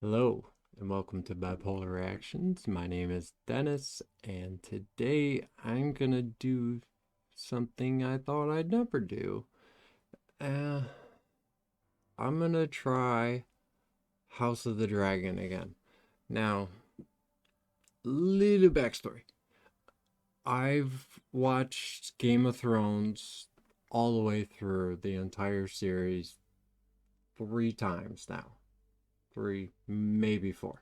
Hello, and welcome to Bipolar Reactions. My name is Dennis, and today I'm gonna do something I thought I'd never do. Uh, I'm gonna try House of the Dragon again. Now, little backstory. I've watched Game of Thrones all the way through the entire series 3 times now. Three, maybe four.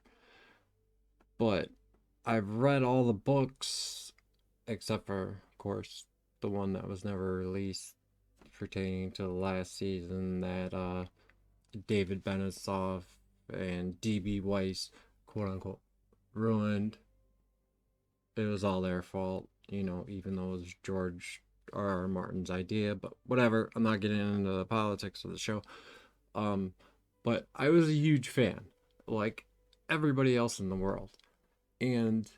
But I've read all the books except for, of course, the one that was never released pertaining to the last season that David Benessoff and DB Weiss, quote unquote, ruined. It was all their fault, even though it was George R. R. Martin's idea, but whatever. I'm not getting into the politics of the show. Um, but I was a huge fan, like everybody else in the world. And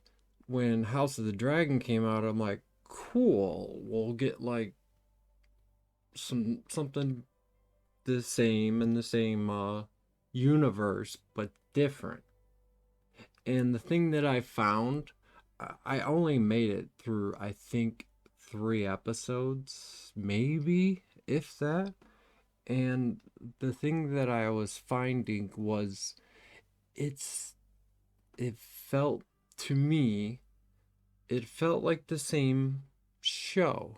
when House of the Dragon came out, I'm like, cool, we'll get like something the same in the same universe, but different. And the thing that I found, I only made it through, I think, 3 episodes, maybe, if that. And the thing that I was finding was it's it felt to me it felt like the same show,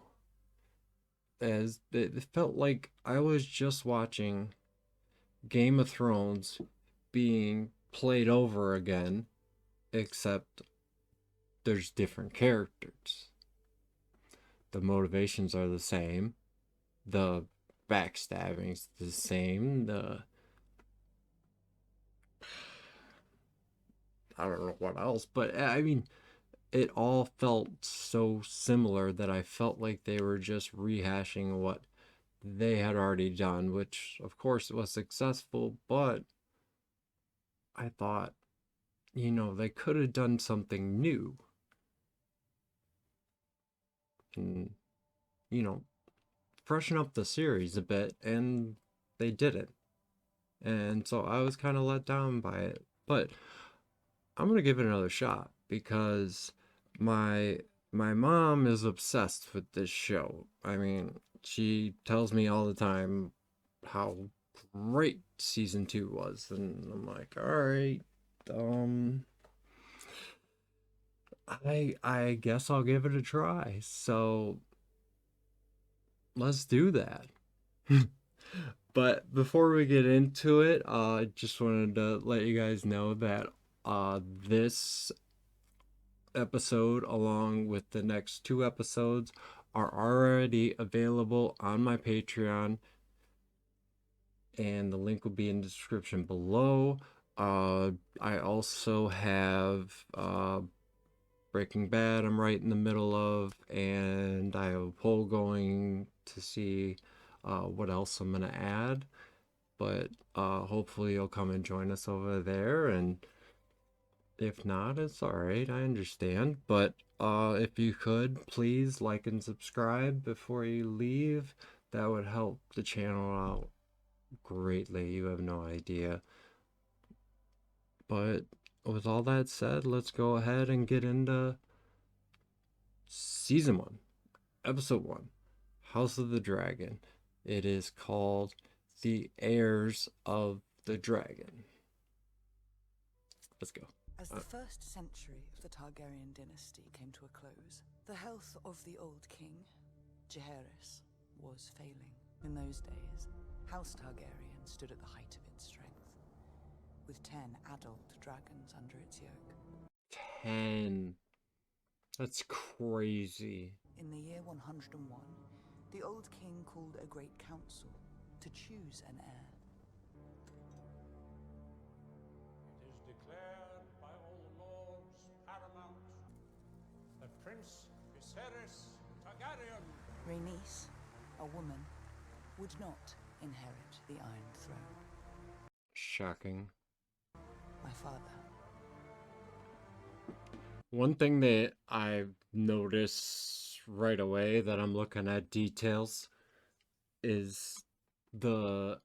as it felt like I was just watching Game of Thrones being played over again, except there's different characters. The motivations are the same, the backstabbing's the same, the I don't know what else, but I mean, it all felt so similar that I felt like they were just rehashing what they had already done, which of course was successful, but I thought, they could have done something new and, you know, freshen up the series a bit, and they didn't. And so I was kind of let down by it. But I'm going to give it another shot because my my mom is obsessed with this show. I mean, she tells me all the time how great season 2 was, and I'm like, "All right, um I guess I'll give it a try." So, let's do that. But before we get into it, I just wanted to let you guys know that this episode, along with the next 2 episodes, are already available on my Patreon, and the link will be in the description below. I also have Breaking Bad, I'm right in the middle of, and I have a poll going to see what else I'm going to add. But hopefully, you'll come and join us over there, and if not, it's alright, I understand. But if you could, please like and subscribe before you leave. That would help the channel out greatly. You have no idea. But with all that said, let's go ahead and get into Season 1, Episode 1, House of the Dragon. It is called The Heirs of the Dragon. Let's go. As the first century of the Targaryen dynasty came to a close, the health of the old king, Jaehaerys, was failing. In those days, House Targaryen stood at the height of its strength, with 10 adult dragons under its yoke. 10. That's crazy. In the year 101, the old king called a great council to choose an heir. It is declared by all the lords paramount that Prince Viserys Targaryen, Rhaenys, a woman, would not inherit the Iron Throne. Shocking. My father. One thing that I've noticed right away that I'm looking at details is the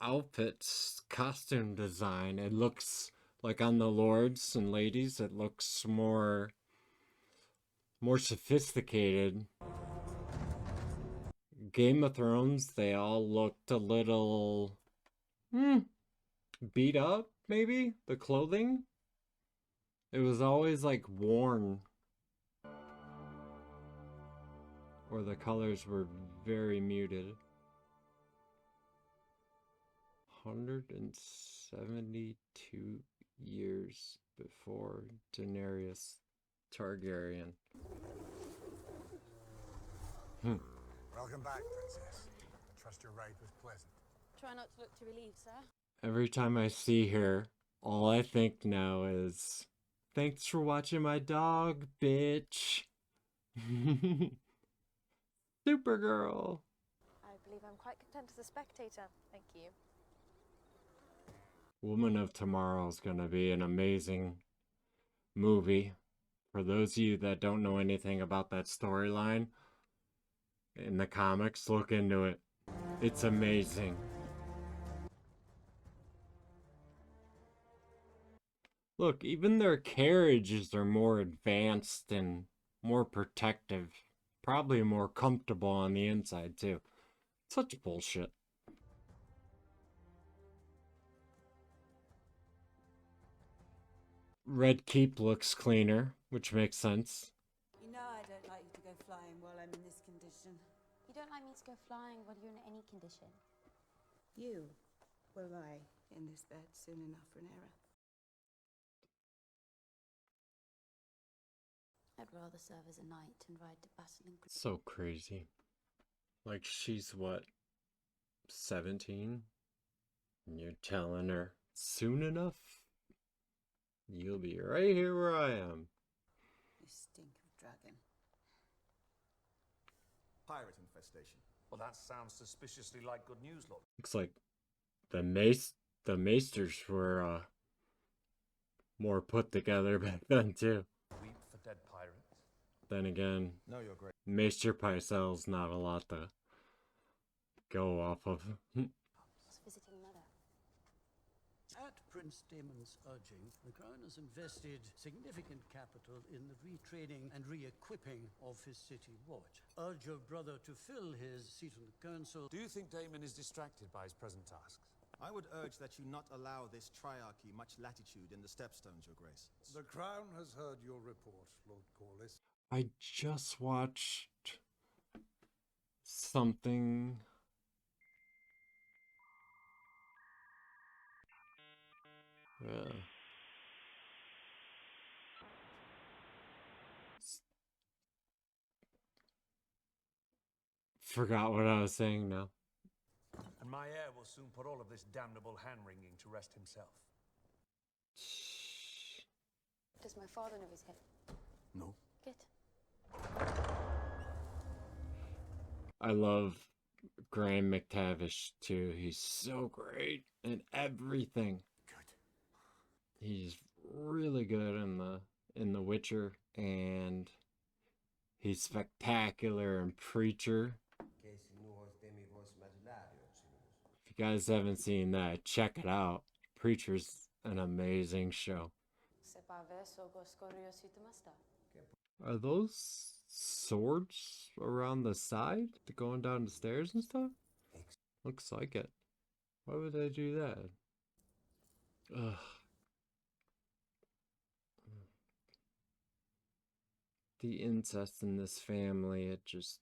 outfit's costume design. It looks Like on the lords and ladies, it looks more sophisticated. Game of Thrones, they all looked a little beat up, maybe? The clothing? It was always like worn. Or the colors were very muted. 172 years before Daenerys Targaryen. Welcome back, Princess. Trust your ride was pleasant. Try not to look too relieved, sir. Every time I see her, all I think now is, thanks for watching my dog, bitch. Supergirl. I believe I'm quite content as a spectator. Thank you. Woman of Tomorrow is going to be an amazing movie. For those of you that don't know anything about that storyline in the comics, look into it. It's amazing. Look, even their carriages are more advanced and more protective. Probably more comfortable on the inside, too. Such bullshit. Red Keep looks cleaner, which makes sense. You know I don't like you to go flying while I'm in this condition. You don't like me to go flying while you're in any condition. You will lie in this bed soon enough for an error. I'd rather serve as a knight and ride to battle in... So crazy. Like, she's what, 17? And you're telling her, soon enough, you'll be right here where I am. You stink of dragon. Pirate infestation. Well, that sounds suspiciously like good news, Lord. Looks like the Maesters were more put together back then too. Weep for dead pirates. Then again, No, Your Grace. Maester Pycelle's not a lot to go off of. I was visiting mother. At Prince Daemon's urging, the Crown has invested significant capital in the retraining and re-equipping of his city watch. Urge your brother to fill his seat on the council. Do you think Daemon is distracted by his present tasks? I would urge that you not allow this triarchy much latitude in the stepstones, Your Grace. The Crown has heard your report, Lord Corlys. I just watched something. Forgot what I was saying now. And my heir will soon put all of this damnable hand-wringing to rest himself. Does my father know he's here? No. Good. I love Graham McTavish too. He's so great in everything. Good. He's really good in the Witcher, and he's spectacular in Preacher. If you guys haven't seen that, check it out. Preacher's an amazing show. Are those swords around the side going down the stairs and stuff? Looks like it. Why would they do that? Ugh. The incest in this family, it just...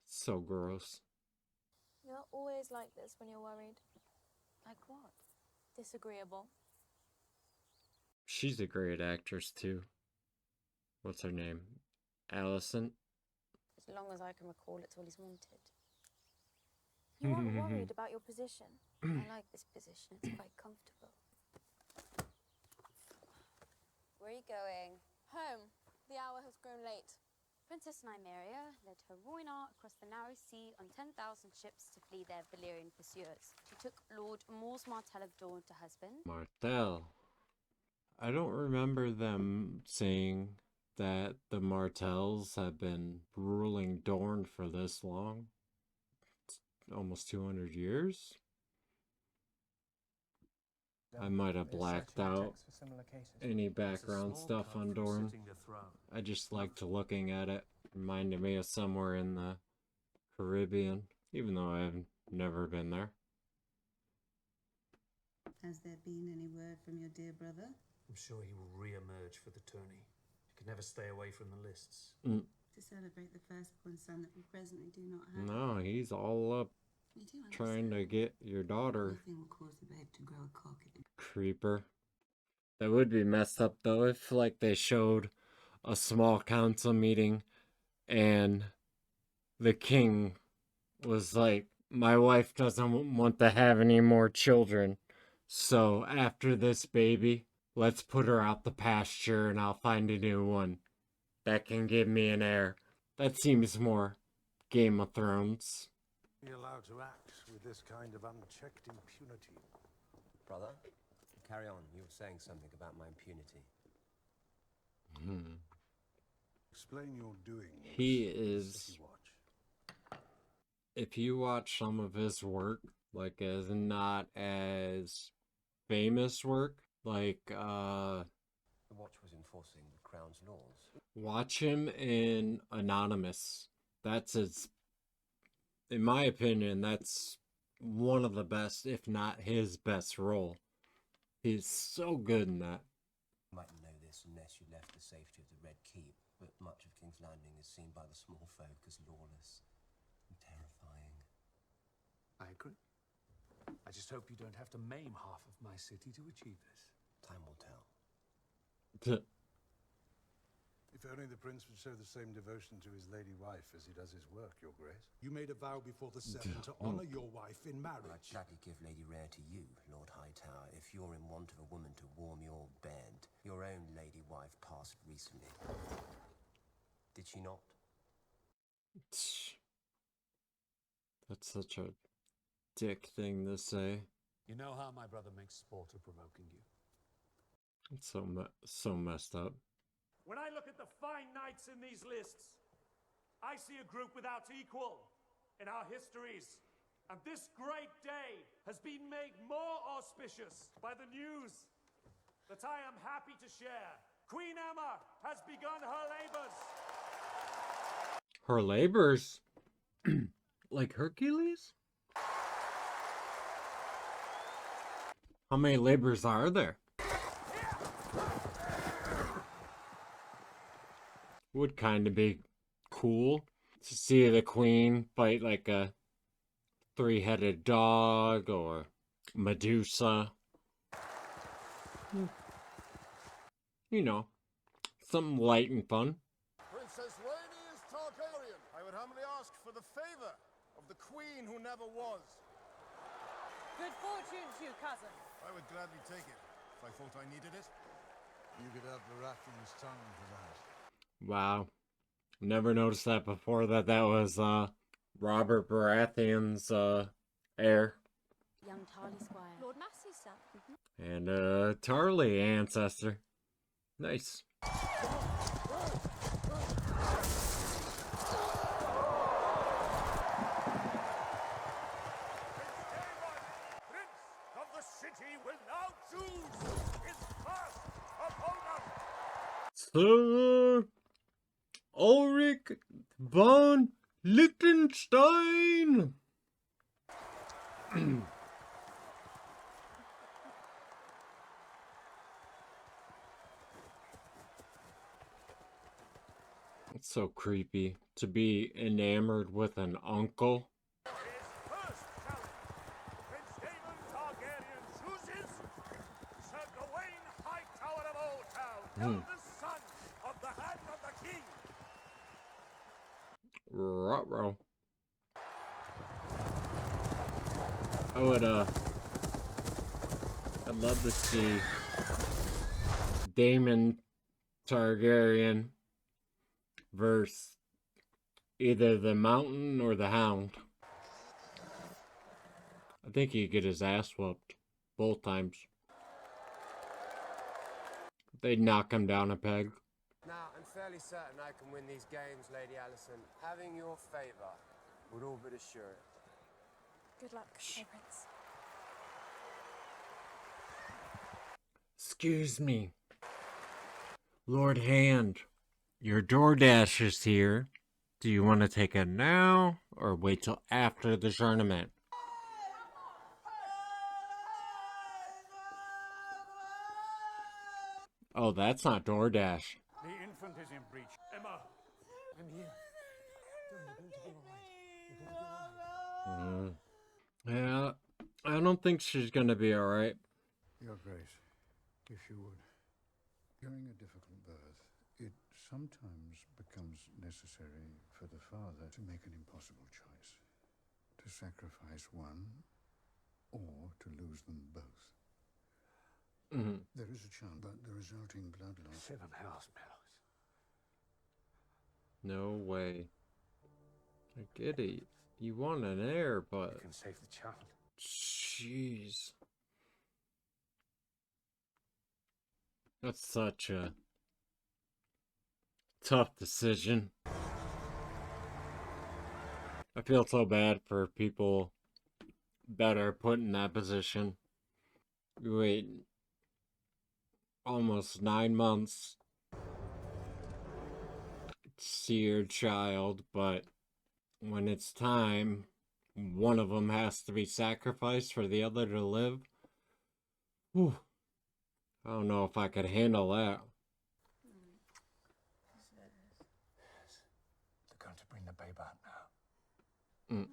so gross. You're always like this when you're worried. Like what? Disagreeable. She's a great actress too. What's her name? Allison? As long as I can recall, it's all he's wanted. You aren't worried about your position. I like this position. It's quite comfortable. Where are you going? Home. The hour has grown late. Princess Nymeria led her Rhoynar across the narrow sea on 10,000 ships to flee their Valyrian pursuers. She took Lord Mors Martell of Dorne to husband. Martell. I don't remember them saying that the Martells have been ruling Dorne for this long. It's almost 200 years. I might have blacked out any background stuff on Dorne. I just liked looking at it. Reminded me of somewhere in the Caribbean, even though I've never been there. Has there been any word from your dear brother? I'm sure he will re-emerge for the tourney. He can never stay away from the lists. To celebrate the firstborn son that we presently do not have. No, he's all up trying to get your daughter. Nothing will cause the babe to grow a cock. Creeper. That would be messed up though if like they showed a small council meeting and the king was like, my wife doesn't want to have any more children, so after this baby, let's put her out the pasture and I'll find a new one that can give me an heir. That seems more Game of Thrones. Be allowed to act with this kind of unchecked impunity. Brother, carry on. You were saying something about my impunity. Explain your doing. He is... If you watch some of his work, like as not as famous work, like The Watch was enforcing the Crown's laws. watch him in Anonymous. That's his, in my opinion, that's one of the best, if not his best role. He's so good in that. You mightn't know this unless you left the safety of the Red Keep, but much of King's Landing is seen by the small folk as lawless and terrifying. I agree. I just hope you don't have to maim half of my city to achieve this. Time will tell. If only the prince would show the same devotion to his lady wife as he does his work, your grace. You made a vow before the Seven to honor your wife in I'd marriage. gladly give Lady Rare to you, Lord Hightower, if you're in want of a woman to warm your bed. Your own lady wife passed recently. Did she not? That's such a dick thing to say. You know how my brother makes sport of provoking you. It's so messed up. When I look at the fine knights in these lists, I see a group without equal in our histories. And this great day has been made more auspicious by the news that I am happy to share. Queen Emma has begun her labors. Her labors? Like Hercules? How many labors are there? Would kind of be cool to see the queen fight like a three-headed dog or Medusa. You know, something light and fun. Princess Rhaenys Targaryen, I would humbly ask for the favor of the queen who never was. Good fortune to you, cousin. I would gladly take it, if I thought I needed it. You could have Baratheon's tongue for that. Wow. Never noticed that before, that was Robert Baratheon's heir. Young Tarly Squire. Lord Massey's son. And Tarly ancestor. Nice. Prince of the city will now choose his first opponent. Sir Ulrich von Liechtenstein. It's so creepy to be enamored with an uncle. His first challenge, Prince Daemon Targaryen chooses Sir Gawain Hightower of Old Town, eldest son of the Hand of the King. Ruh-roh. I'd love to see Daemon Targaryen versus either the Mountain or the Hound. I think he'd get his ass whooped both times. They'd knock him down a peg. Now, I'm fairly certain I can win these games, Lady Alicent. Having your favor would all but assure it. Good luck, my prince. Excuse me. Lord Hand, your DoorDash is here. Do you want to take it now or wait till after the tournament? Oh, that's not DoorDash. The infant is in breach. Emma, I'm here. Yeah, I don't think she's gonna be alright. Your Grace, if you would. During a difficult birth, it sometimes becomes necessary for the father to make an impossible choice. To sacrifice one, or to lose them both. There is a chance, but the resulting blood loss... 7 house bellows. No way. I get it. You want an heir, but... You can save the child. Jeez. That's such a tough decision. I feel so bad for people that are put in that position. You wait almost 9 months to see your child, but when it's time, one of them has to be sacrificed for the other to live. Whew. I don't know if I could handle that. They're going to bring the babe out now.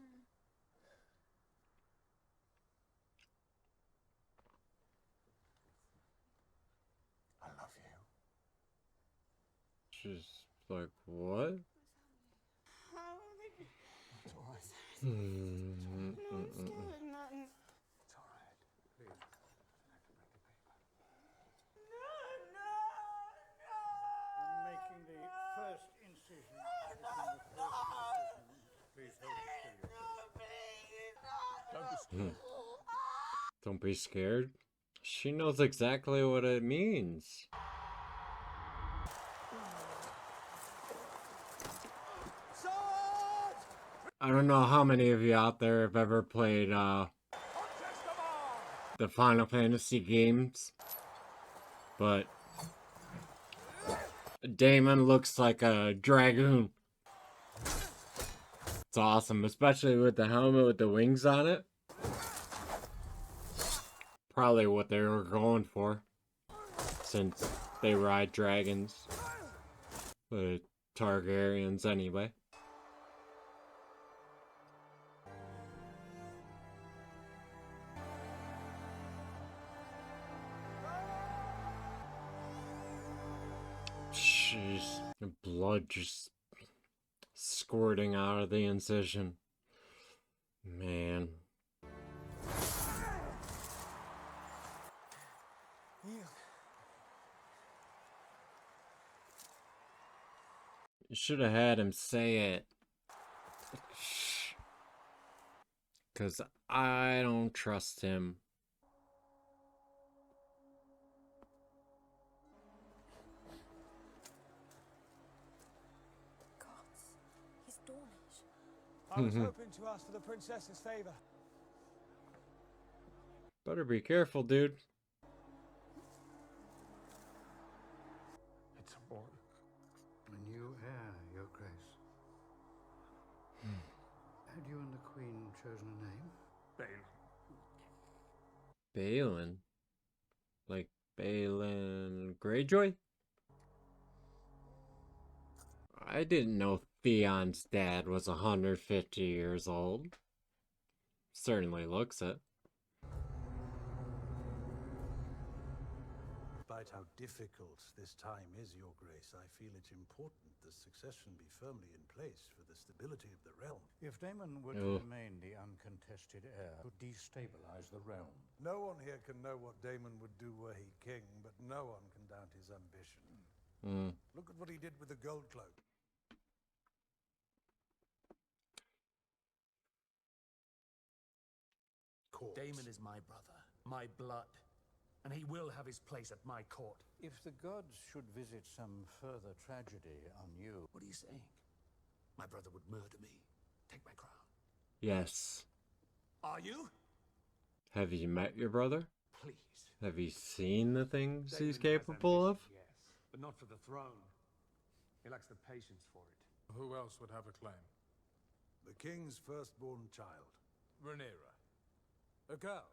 I love you. She's like, what? It's all right. Mm-mm. It's all right. Please. I'm making the first incision. Please hold it still. Don't be scared. She knows exactly what it means. I don't know how many of you out there have ever played the Final Fantasy games, but Damon looks like a dragoon. It's awesome, especially with the helmet with the wings on it. Probably what they were going for, since they ride dragons. The Targaryens anyway. Jeez, the blood just squirting out of the incision. Man. You should have had him say it. 'Cause I don't trust him. He's Dornish. I was hoping to ask for the princess's favor. Better be careful, dude. It's a boy. A new heir, Your Grace. Had you and the Queen chosen a name? Balin. Balin? Like Balin Greyjoy? I didn't know Theon's dad was 150 years old. Certainly looks it. Despite how difficult this time is, Your Grace, I feel it's important the succession be firmly in place for the stability of the realm. If Daemon were to remain the uncontested heir, it would destabilize the realm. No one here can know what Daemon would do were he king, but no one can doubt his ambition. Look at what he did with the gold cloak. Daemon is my brother, my blood, and he will have his place at my court. If the gods should visit some further tragedy on you... What are you saying? My brother would murder me, take my crown. Yes. Are you? Have you met your brother? Please. Have you seen the things Daemon he's has capable of? ambition, yes, but not for the throne. He lacks the patience for it. Who else would have a claim? The king's firstborn child. Rhaenyra. A girl.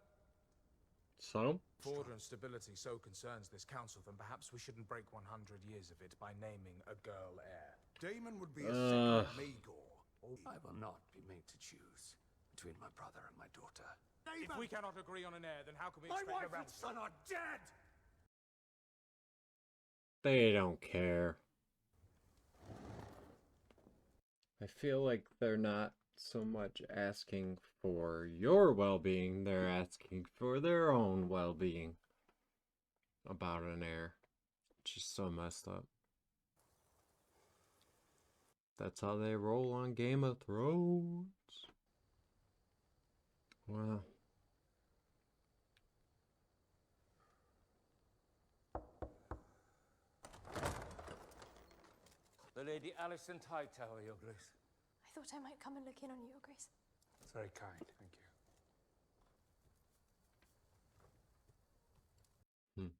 So? If order and stability so concerns this council, then perhaps we shouldn't break 100 years of it by naming a girl heir. Daemon would be a second Maegor. I will not be made to choose between my brother and my daughter. If we cannot agree on an heir, then how can we My expect wife the realm and son are dead! They don't care. I feel like they're not so much asking for your well-being, they're asking for their own well-being about an heir. It's just so messed up. That's how they roll on Game of Thrones. Well. The Lady Alicent Hightower, Your Grace. I thought I might come and look in on you, Your Grace. That's very kind, thank you.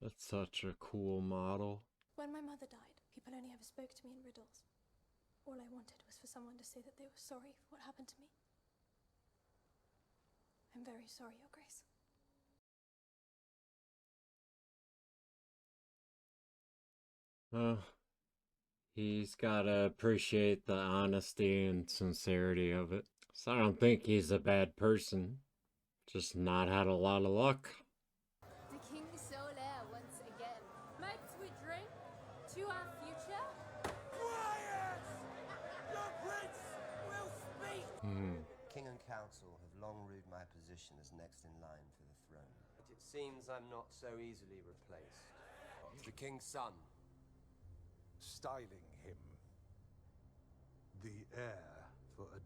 That's such a cool model. When my mother died, people only ever spoke to me in riddles. All I wanted was for someone to say that they were sorry for what happened to me. I'm very sorry, Your Grace. He's gotta appreciate the honesty and sincerity of it. So I don't think he's a bad person. Just not had a lot of luck. The King's sole heir once again. Mates we drink to our future. Quiet! Your prince will speak! King and council have long rued my position as next in line for the throne. But it seems I'm not so easily replaced. The king's son. Styling him the heir for a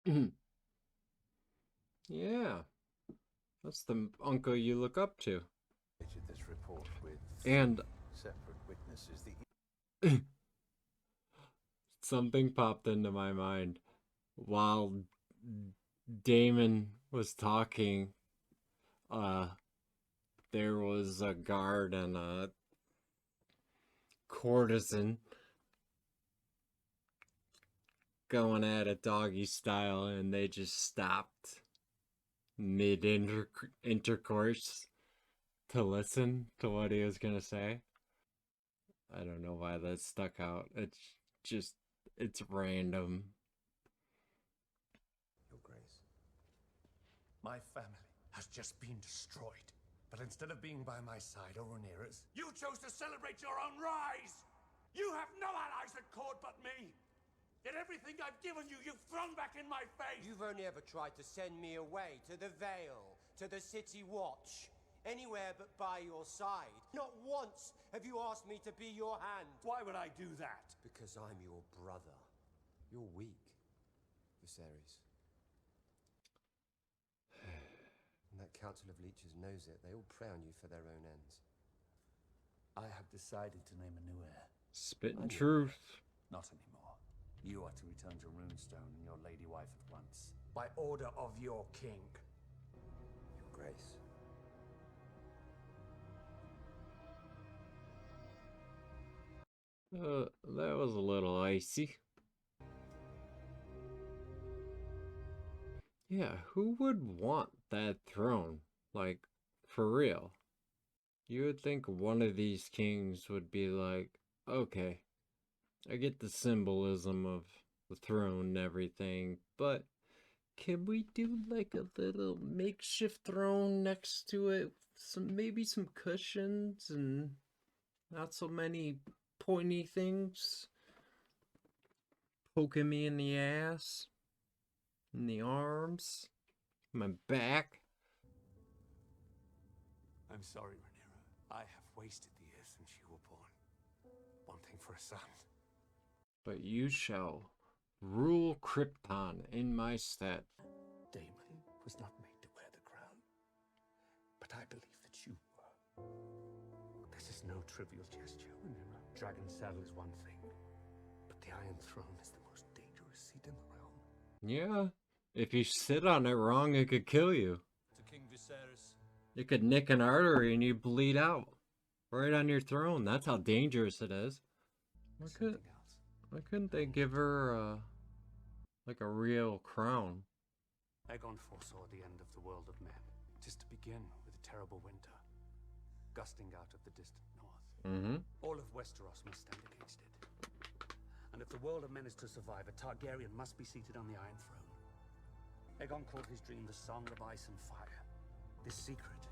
day. Yeah. That's the uncle you look up to. This report with And separate witnesses. something popped into my mind while Damon was talking. There was a guard and a courtesan going at it doggy style, and they just stopped mid intercourse to listen to what he was gonna say. I don't know why that stuck out. It's random. Your Grace. My family has just been destroyed. But instead of being by my side or Rhaenyra's, you chose to celebrate your own rise! You have no allies at court but me! Yet everything I've given you, you've thrown back in my face! You've only ever tried to send me away to the Vale, to the City Watch. Anywhere but by your side. Not once have you asked me to be your hand. Why would I do that? Because I'm your brother. You're weak, Viserys. And that Council of Leeches knows it. They all prey on you for their own ends. I have decided to name a new heir. Spitting truth. Not anymore. You are to return to Runestone and your lady wife at once. By order of your king. Your Grace. That was a little icy. Yeah, who would want that throne? Like, for real. You would think one of these kings would be like, okay, I get the symbolism of the throne and everything, but can we do like a little makeshift throne next to it? Maybe some cushions and not so many pointy things poking me in the ass, in the arms, my back. I'm sorry, Rhaenyra. I have wasted the years since you were born. Wanting for a son. But you shall rule Krypton in my stead. Daemon was not made to wear the crown. But I believe that you were. This is no trivial gesture, Rhaenyra. Dragon's saddle is one thing, but the Iron Throne is the most dangerous seat in the realm. Yeah, If you sit on it wrong, it could kill you. To King Viserys. It could nick an artery and you bleed out. Right on your throne. That's how dangerous it is. Why couldn't they give her, like a real crown? Aegon foresaw the end of the world of men. Just to begin with a terrible winter, gusting out of the distant north. All of Westeros must stand against it. And if the world of men is to survive, a Targaryen must be seated on the Iron Throne. Aegon called his dream the Song of Ice and Fire. This secret,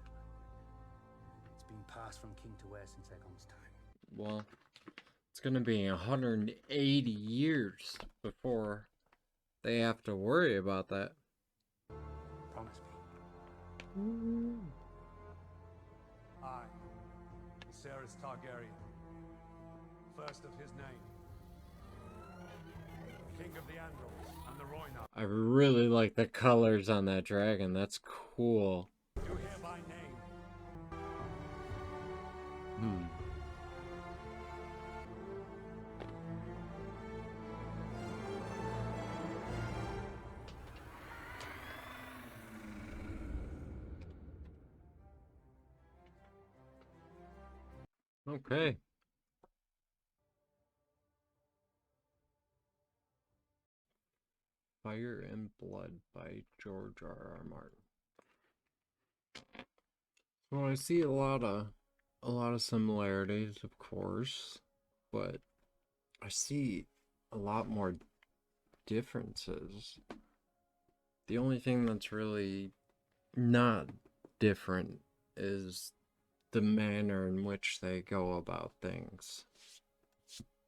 it's been passed from king to heir since Aegon's time. Well, it's gonna be 180 years before they have to worry about that. Promise me. I, Viserys Targaryen, first of his name, King of the Andals and the Rhoynar. I really like the colors on that dragon. That's cool. Do hereby name. Okay. Fire and Blood by George R.R. Martin. Well, I see a lot of similarities, of course, but I see a lot more differences. The only thing that's really not different is the manner in which they go about things,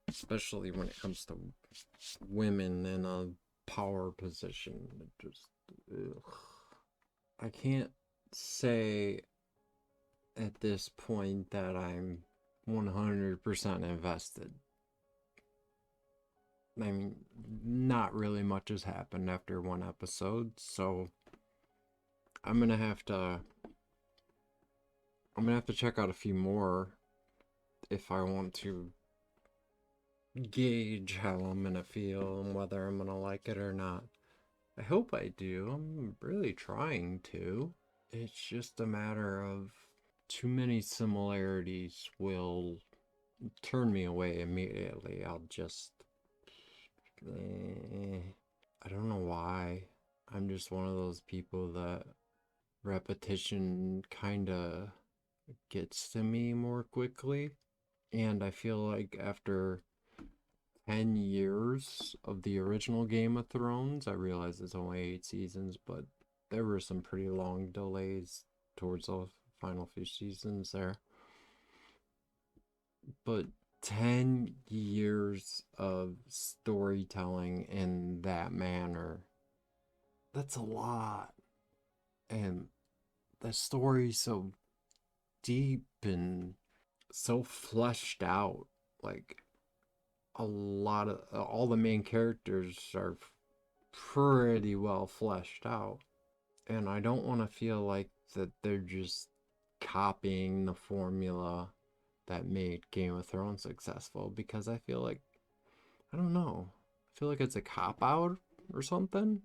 especially when it comes to women in a power position. It just, ugh. I can't say at this point that I'm 100% invested. I mean, not really much has happened after one episode, so I'm gonna have to check out a few more if I want to gauge how I'm gonna feel and whether I'm gonna like it or not. I hope I do. I'm really trying to. It's just a matter of too many similarities will turn me away immediately. I'll just I don't know why. I'm just one of those people that repetition kinda gets to me more quickly. And I feel like after 10 years of the original Game of Thrones, I realize it's only 8 seasons, but there were some pretty long delays towards the final few seasons there. But 10 years of storytelling in that manner, that's a lot. And the story's so deep and so fleshed out. Like, a lot of all the main characters are pretty well fleshed out. And I don't want to feel like that they're just copying the formula that made Game of Thrones successful, because I feel like, I don't know, I feel like it's a cop-out or something.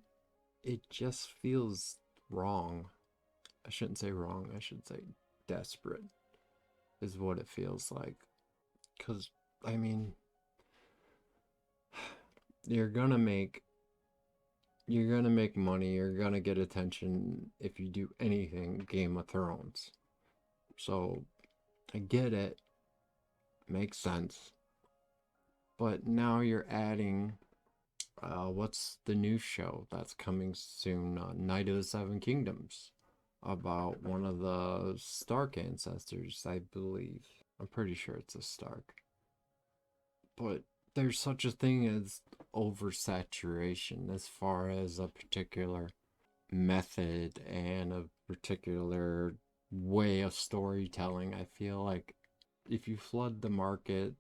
It just feels wrong. I shouldn't say wrong, I should say desperate is what it feels like. Because, I mean, you're gonna make money, you're gonna get attention if you do anything Game of Thrones. So, I get it. Makes sense. But now you're adding, what's the new show that's coming soon? Night of the Seven Kingdoms. About one of the Stark ancestors, I believe. I'm pretty sure it's a Stark. But there's such a thing as oversaturation as far as a particular method and a particular way of storytelling. I feel like if you flood the market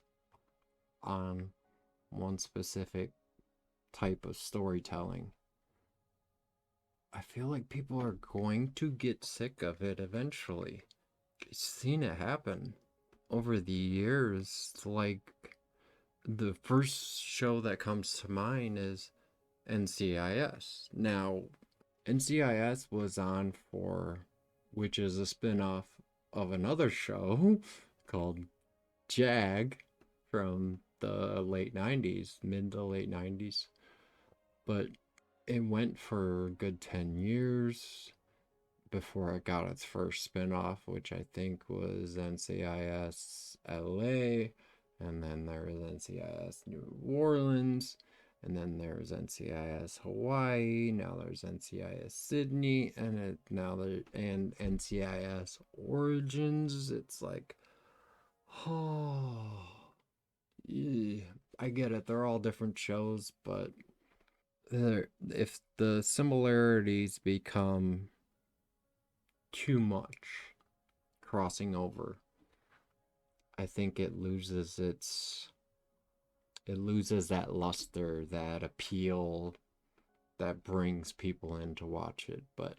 on one specific type of storytelling, I feel like people are going to get sick of it eventually. I've seen it happen over the years. Like, the first show that comes to mind is NCIS. Now, NCIS was on for, which is a spin-off of another show called Jag from the late 90s, mid to late 90s. But it went for a good 10 years before it got its first spin-off, which I think was NCIS LA, and then there was NCIS New Orleans, and then there's NCIS Hawaii, now there's NCIS Sydney, and NCIS Origins. It's like, oh, yeah, I get it, they're all different shows, but if the similarities become too much crossing over, I think it loses that luster, that appeal that brings people in to watch it. But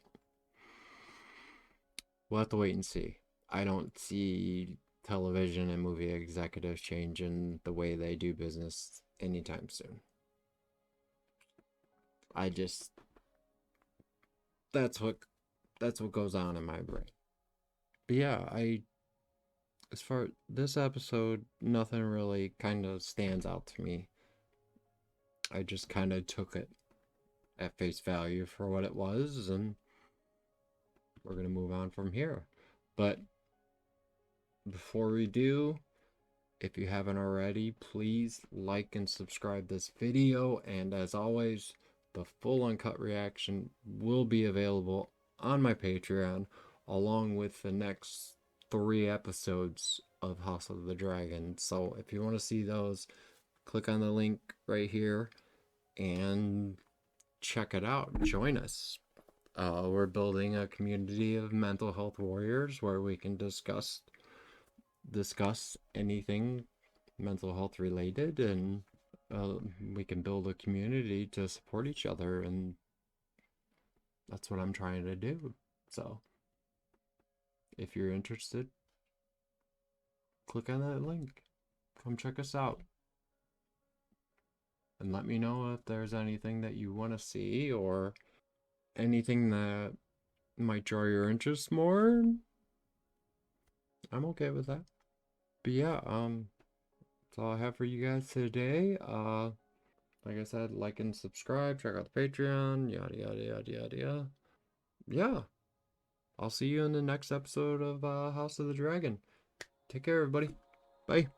we'll have to wait and see. I don't see television and movie executives changing the way they do business anytime soon. That's what goes on in my brain. But yeah, as far this episode, nothing really kind of stands out to me. I just kind of took it at face value for what it was, and we're gonna move on from here. But before we do, if you haven't already, please like and subscribe this video, and as always, the full uncut reaction will be available on my Patreon, along with the next 3 episodes of House of the Dragon. So if you want to see those, click on the link right here and check it out. Join us. We're building a community of mental health warriors where we can discuss anything mental health related, and we can build a community to support each other, and that's what I'm trying to do. So if you're interested, click on that link. Come check us out. And let me know if there's anything that you want to see or anything that might draw your interest more. I'm okay with that. But yeah, that's all I have for you guys today. Like I said, like and subscribe, check out the Patreon, yada yada yada yada yada. Yeah. I'll see you in the next episode of House of the Dragon. Take care, everybody. Bye.